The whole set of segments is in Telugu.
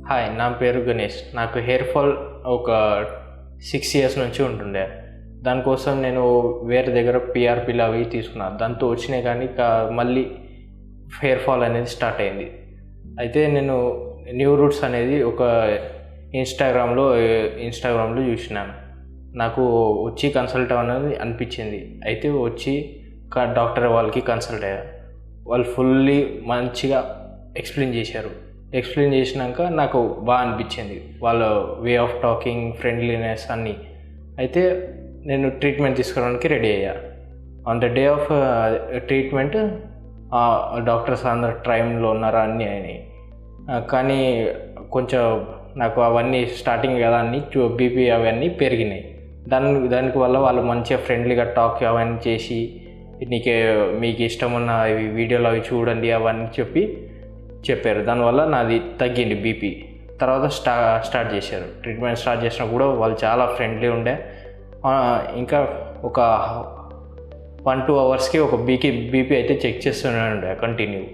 హాయ్, నా పేరు గణేష్. నాకు హెయిర్ ఫాల్ ఒక 6 years నుంచి ఉంటుండే. దానికోసం నేను వేరే దగ్గర PRPలు అవి తీసుకున్నాను. దాంతో వచ్చినాయి, కానీ మళ్ళీ హెయిర్ ఫాల్ అనేది స్టార్ట్ అయింది. అయితే నేను న్యూ రూట్స్ అనేది ఒక ఇన్స్టాగ్రామ్లో చూసినాను. నాకు వచ్చి కన్సల్ట్ అనేది అనిపించింది. అయితే వచ్చి డాక్టర్ వాళ్ళకి కన్సల్ట్ అయ్యా. వాళ్ళు ఫుల్లీ మంచిగా ఎక్స్ప్లెయిన్ చేసినాక నాకు బాగా అనిపించింది. వాళ్ళ వే ఆఫ్ టాకింగ్, ఫ్రెండ్లీనెస్ అన్నీ. అయితే నేను ట్రీట్మెంట్ తీసుకోవడానికి రెడీ అయ్యా. On the day of treatment doctors అందరు టైంలో ఉన్నారా అన్నీ అయినాయి. కానీ కొంచెం నాకు అవన్నీ స్టార్టింగ్ కదా అన్నీ బీపీ అవన్నీ పెరిగినాయి. దానికి వల్ల వాళ్ళు మంచిగా ఫ్రెండ్లీగా టాక్ అవన్నీ చేసి మీకు ఇష్టమున్న వీడియోలు అవి చూడండి అవన్నీ చెప్పారు. దానివల్ల నాది తగ్గింది బీపీ. తర్వాత స్టార్ట్ చేశారు. ట్రీట్మెంట్ స్టార్ట్ చేసినా కూడా వాళ్ళు చాలా ఫ్రెండ్లీ ఉండే. ఇంకా ఒక 1-2 hours ఒక బీపీ అయితే చెక్ చేస్తూనే ఉండే కంటిన్యూ.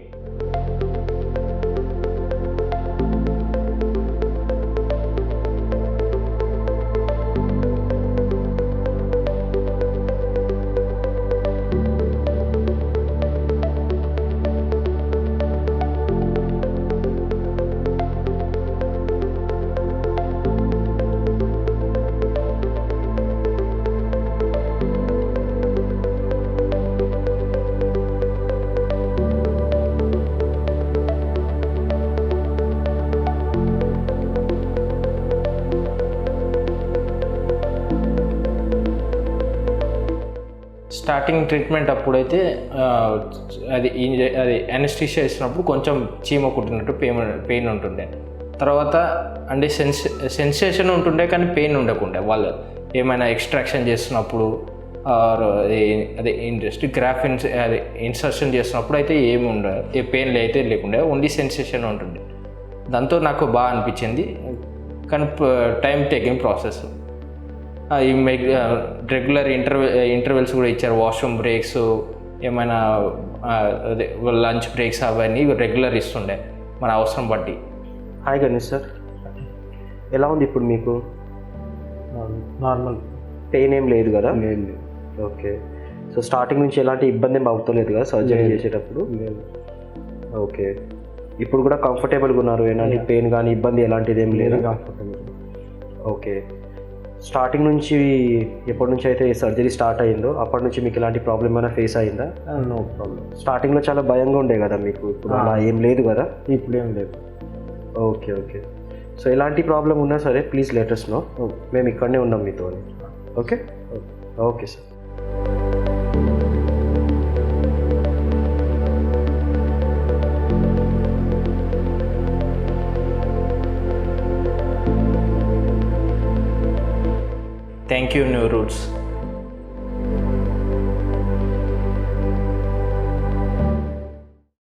స్టార్టింగ్ ట్రీట్మెంట్ అప్పుడైతే అది అనెస్థీషియా ఇచ్చినప్పుడు కొంచెం చీమ కుట్టినట్టు పెయిన్ ఉంటుండే. తర్వాత అంటే సెన్సేషన్ ఉంటుండే, కానీ పెయిన్ ఉండకుండే. వాళ్ళు ఏమైనా ఎక్స్ట్రాక్షన్ చేస్తున్నప్పుడు గ్రాఫ్ట్ ఇన్సర్షన్ చేస్తున్నప్పుడు అయితే ఏమి ఉండదు, ఏ పెయిన్ అయితే లేకుండే, ఓన్లీ సెన్సేషన్ ఉంటుండే. దాంతో నాకు బాగా అనిపించింది. కానీ time taking process. Regular intervals కూడా ఇచ్చారు. వాష్రూమ్ బ్రేక్స్, ఏమైనా లంచ్ బ్రేక్స్ అవన్నీ రెగ్యులర్ ఇస్తుండే మన అవసరం బట్టి. హాయ్ గణేష్ సార్, ఎలా ఉంది ఇప్పుడు మీకు? నార్మల్, పెయిన్ ఏం లేదు కదా? లేదు. ఓకే. సో స్టార్టింగ్ నుంచి ఎలాంటి ఇబ్బంది ఏం అవుతలేదు కదా సర్జరీ చేసేటప్పుడు? లేదు. ఓకే. ఇప్పుడు కూడా కంఫర్టబుల్గా ఉన్నారు? ఎలాంటి పెయిన్ కానీ ఇబ్బంది ఎలాంటిది ఏం లేదు? కంఫర్టబుల్. ఓకే. స్టార్టింగ్ నుంచి ఎప్పటి నుంచి అయితే సర్జరీ స్టార్ట్ అయ్యిందో అప్పటి నుంచి మీకు ఎలాంటి ప్రాబ్లం ఏమైనా ఫేస్ అయ్యిందా? No problem. స్టార్టింగ్లో చాలా భయంగా ఉండే కదా మీకు, ఇప్పుడు అలా ఏం లేదు కదా? ఇప్పుడు ఏం లేదు. ఓకే. ఓకే. సో ఎలాంటి ప్రాబ్లం ఉన్నా సరే ప్లీజ్ లెట్ us know. మేము ఇక్కడనే ఉన్నాం మీతో. Okay. Okay sir. Thank you new roots.